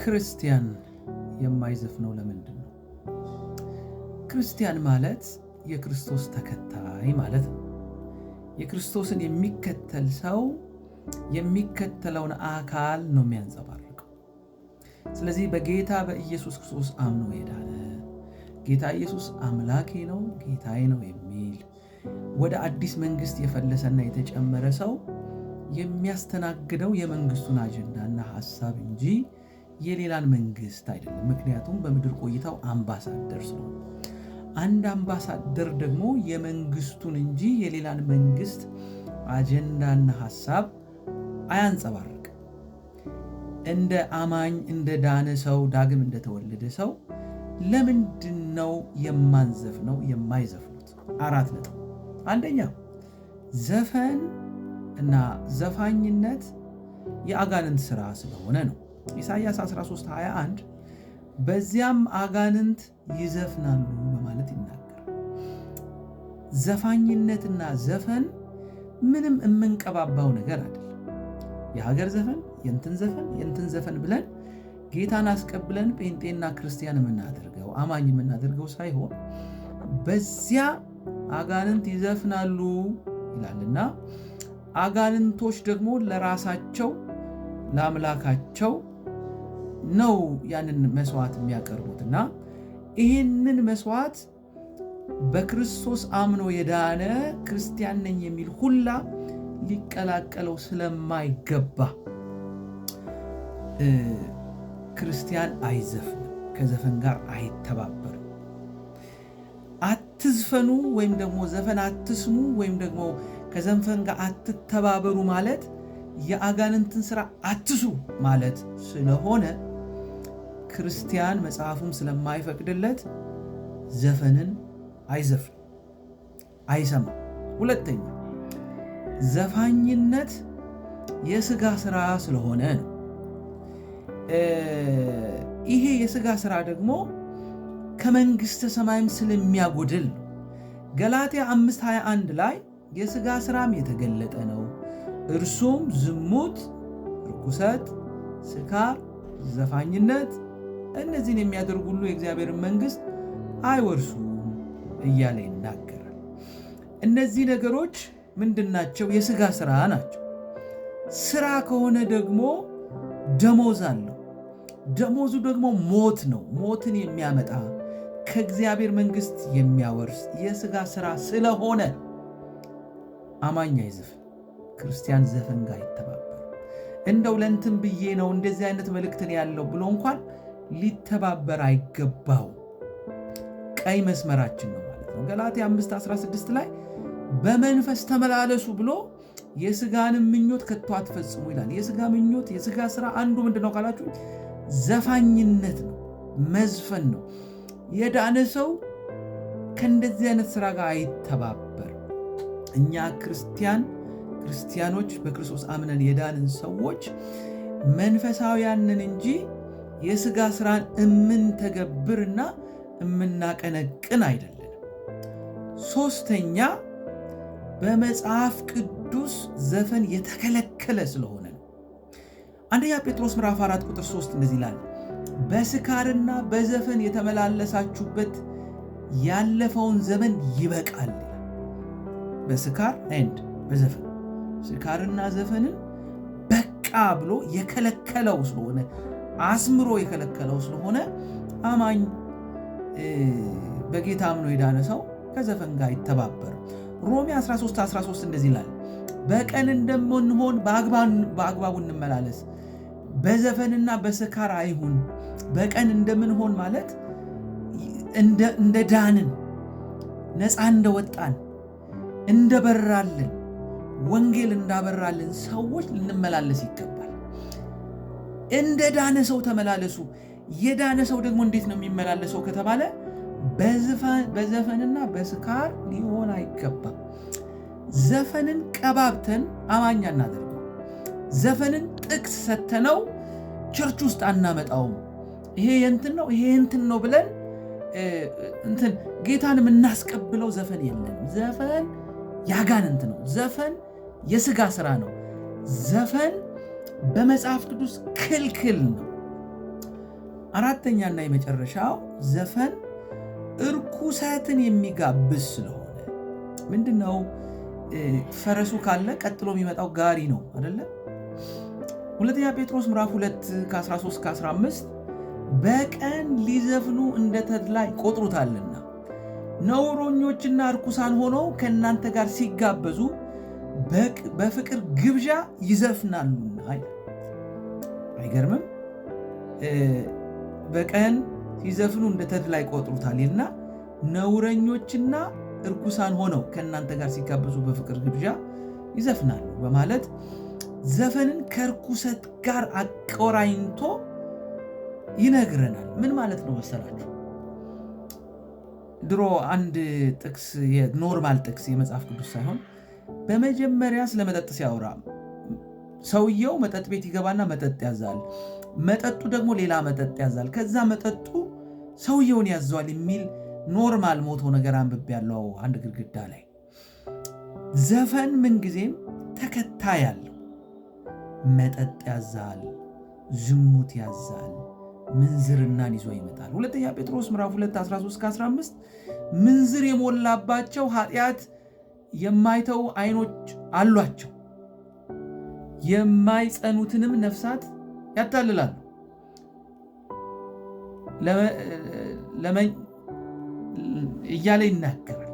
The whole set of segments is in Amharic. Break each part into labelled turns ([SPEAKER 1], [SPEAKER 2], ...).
[SPEAKER 1] ክርስቲያን የማይዘፍነው ለምንድን ነው? ክርስቲያን ማለት የክርስቶስ ተከታይ ማለት ነው። የክርስቶስን የሚከተል ሰው የሚከተለውን አካል ነው የሚያንጸባርቀው። ስለዚህ በጌታ በኢየሱስ ክርስቶስ አምኖ የዳነ ጌታ ኢየሱስ አምላኬ ነው ጌታዬ ነው የሚል ወደ አዲስ መንግስት የፈለሰና የተጨመረ ሰው የሚያስተናግደው የመንግስቱን አጀንዳና ሐሳብ እንጂ የሌላን መንግስት አይደለም። ምክንያቱም በምድር ቆይታው አምባሳደር ስለሆነ፣ አንድ አምባሳደር ደግሞ የመንግስቱን እንጂ የሌላን መንግስት አጀንዳና ሐሳብ አያንጸባርቅም። እንደ አማኝ እንደ ዳነ ሰው ዳግም እንደተወለደ ሰው ለምንድን ነው የማንዘፍነው የማይዘፍኑት? 4 ነጥብ። አንደኛ ዘፈን እና ዘፋኝነት የአጋንንት ሥራ ስለሆነ ነው። ኢሳይያስ 13:21 በዚያም አጋንንት ይዘፍናሉ በማለት ይናገራል። ዘፋኝነትና ዘፈን ምንም የምንቀባባው ነገር አይደለም። የሀገር ዘፈን የእንትን ዘፈን ብለን ጌታን አስቀብለን ጴንጤና ክርስቲያን የምናደርገው አማኝ የምናደርገው ሳይሆን በዚያ አጋንንት ይዘፍናሉ ይላልና አጋንንቶች ደግሞ ለራሳቸው ለአምላካቸው ነው ያንን መስዋዕት የሚያቀርቡትና ይህንን መስዋዕት በክርስቶስ አምኖ የዳነ ክርስቲያን ነኝ የሚል ሁላ ሊቀላቀለው ስለማይገባ ክርስቲያን አይዘፍንም፣ ከዘፈን ጋር አይተባበርም። አትዝፈኑ ወይም ደግሞ ዘፈን አትስሙ ወይም ደግሞ ከዘፈን ጋር አትተባበሩ ማለት የአጋንንትን ሥራ አትሱ ማለት ስለሆነ ክርስቲያን መጽሐፉም ስለማይፈቅድለት ዘፈንን አይዘፍንም፣ አይሰማም። ሁለተኛ ዘፋኝነት የሥጋ ሥራ ስለሆነ ነው። ይሄ የሥጋ ሥራ ደግሞ ከመንግሥተ ሰማይም ስለሚያጎድል ነው። ገላትያ 5:21 ላይ የሥጋ ሥራም የተገለጠ ነው፣ እርሱም ዝሙት፣ ርኩሰት፣ ስካር፣ ዘፋኝነት፣ እነዚህን የሚያደርጉ ሁሉ የእግዚአብሔርን መንግሥት አይወርሱም እያለ ይናገራል። እነዚህ ነገሮች ምንድናቸው? የሥጋ ሥራ ናቸው። ሥራ ከሆነ ደግሞ ደሞዝ አለው። ደሞዙ ደግሞ ሞት ነው። ሞትን የሚያመጣ ከእግዚአብሔር መንግሥት የሚያወርስ የሥጋ ሥራ ስለሆነ አማኝ አይዘፍን፣ ክርስቲያን ዘፈን ጋር ይተባበር። እንደው ለእንትን ብዬ ነው እንደዚህ አይነት መልእክትን ያለው ብሎ እንኳን ሊተባበር አይገባው። ቀይ መስመራችን ነው ማለት ነው። ገላትያ 5:16 ላይ በመንፈስ ተመላለሱ ብሎ የሥጋንም ምኞት ከቶ አትፈጽሙ ይላል። የሥጋ ምኞት የሥጋ ሥራ አንዱ ምንድነው ካላችሁ ዘፋኝነት ነው፣ መዝፈን ነው። የዳነ ሰው ከእንደዚህ አይነት ሥራ ጋር አይተባበር። እኛ ክርስቲያኖች በክርስቶስ አምነን የዳንን ሰዎች መንፈሳውያንን እንጂ የሥጋ ሥራን እምንተገብርና እምናቀነቅን አይደለንም። ሦስተኛ በመጽሐፍ ቅዱስ ዘፈን የተከለከለ ስለሆነ ነው። አንደኛ ጴጥሮስ ምዕራፍ 4:3 እንደዚህ ይላል፣ በስካርና በዘፈን የተመላለሳችሁበት ያለፈውን ዘመን ይበቃል። በስካር ኤንድ በዘፈን ስካርና ዘፈንን በቃ ብሎ የከለከለው ስለሆነ አስምሮ የከለከለው ስለሆነ አማኝ በጌታ አምኖ የዳነ ሰው ከዘፈን ጋር አይተባበርም። ሮሜ 13:13 እንደዚህ ይላል፣ በቀን እንደምንሆን በአግባቡ እንመላለስ፣ በዘፈንና በስካር አይሁን። በቀን እንደምንሆን ማለት እንደ ዳንን ነፃ እንደወጣን እንደበራልን ወንጌል እንዳበራልን ሰዎች ልንመላለስ ይገባል። እንደ ዳነ ሰው ተመላለሱ። የዳነ ሰው ደግሞ እንዴት ነው የሚመላለሰው ከተባለ በዘፈንና በስካር ሊሆን አይገባም። ዘፈንን ቀባብተን አማኛ እናደርገው። ዘፈንን ጥቅስ ሰተነው ቸርች ውስጥ አናመጣውም። ይሄ የእንትን ነው ይሄ እንትን ነው ብለን ጌታን የምናስቀብለው ዘፈን የለም። ዘፈን ያጋንንት ነው። ዘፈን የሥጋ ሥራ ነው። ዘፈን በመጽሐፍ ቅዱስ ክልክል ነው። አራተኛና የመጨረሻው ዘፈን እርኩሰትን የሚጋብዝ ስለሆነ ምንድነው? ፈረሱ ካለ ቀጥሎ የሚመጣው ጋሪ ነው አይደለ? ሁለተኛ ጴጥሮስ ምዕራፍ 2 ከ13-15 በቀን ሊዘፍኑ እንደ ተድላ ይቆጥሩታልና ነውረኞችና እርኩሳን ሆነው ከእናንተ ጋር ሲጋበዙ በፍቅር ግብዣ ይዘፍናሉና። አይገርምም? በቀን ሲዘፍኑ እንደ ተድላ ይቆጥሩታልና ነውረኞችና እርኩሳን ሆነው ከእናንተ ጋር ሲጋበዙ በፍቅር ግብዣ ይዘፍናሉ በማለት ዘፈንን ከርኩሰት ጋር አቆራኝቶ ይነግረናል። ምን ማለት ነው መሰላችሁ? ድሮ አንድ ጥቅስ፣ የኖርማል ጥቅስ የመጽሐፍ ቅዱስ ሳይሆን በመጀመሪያ ስለ መጠጥ ሲያወራ ሰውየው መጠጥ ቤት ይገባና መጠጥ ያዛል፣ መጠጡ ደግሞ ሌላ መጠጥ ያዛል፣ ከዛ መጠጡ ሰውየውን ያዘዋል የሚል ኖርማል ሞቶ ነገር አንብቤ ያለው አንድ ግድግዳ ላይ። ዘፈን ምንጊዜም ተከታይ ያለው መጠጥ ያዛል፣ ዝሙት ያዛል፣ ምንዝርናን ይዞ ይመጣል። ሁለተኛ ጴጥሮስ ምዕራፍ 2 13-15 ምንዝር የሞላባቸው ኃጢአት የማይተው አይኖች አሏቸው፣ የማይጸኑትንም ነፍሳት ያታልላሉ እያለ ይናገራል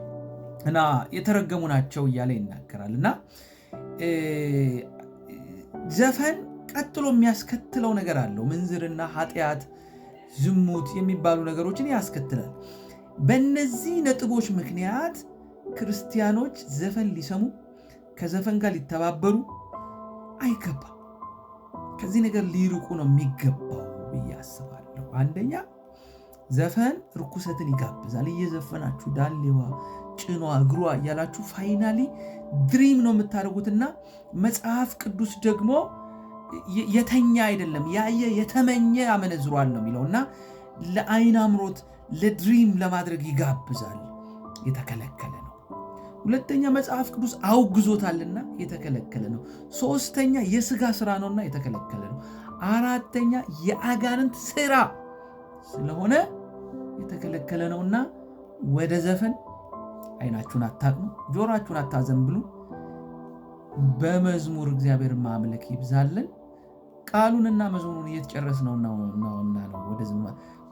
[SPEAKER 1] እና የተረገሙ ናቸው እያለ ይናገራል። እና ዘፈን ቀጥሎ የሚያስከትለው ነገር አለው። ምንዝርና፣ ኃጢአት፣ ዝሙት የሚባሉ ነገሮችን ያስከትላል። በእነዚህ ነጥቦች ምክንያት ክርስቲያኖች ዘፈን ሊሰሙ ከዘፈን ጋር ሊተባበሩ አይገባም። ከዚህ ነገር ሊርቁ ነው የሚገባው ብዬ አስባለሁ። አንደኛ ዘፈን ርኩሰትን ይጋብዛል። እየዘፈናችሁ ዳሌዋ፣ ጭኗ፣ እግሯ እያላችሁ ፋይናሊ ድሪም ነው የምታደርጉትና መጽሐፍ ቅዱስ ደግሞ የተኛ አይደለም ያየ የተመኘ ያመነዝሯል ነው የሚለውና ለአይን አምሮት ለድሪም ለማድረግ ይጋብዛል። የተከለከለ ነው። ሁለተኛ መጽሐፍ ቅዱስ አውግዞታልና የተከለከለ ነው። ሶስተኛ የሥጋ ስራ ነውና የተከለከለ ነው። አራተኛ የአጋንንት ስራ ስለሆነ የተከለከለ ነውና ወደ ዘፈን አይናችሁን አታቅኑ፣ ጆሮአችሁን አታዘንብሉ። በመዝሙር እግዚአብሔር ማምለክ ይብዛልን። ቃሉንና መዝሙሩን እየተጨረስነውና ነው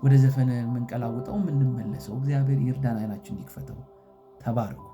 [SPEAKER 1] ወደ ዘፈን የምንቀላውጠው የምንመለሰው። እግዚአብሔር ይርዳን፣ አይናችን ይክፈተው። ተባረኩ።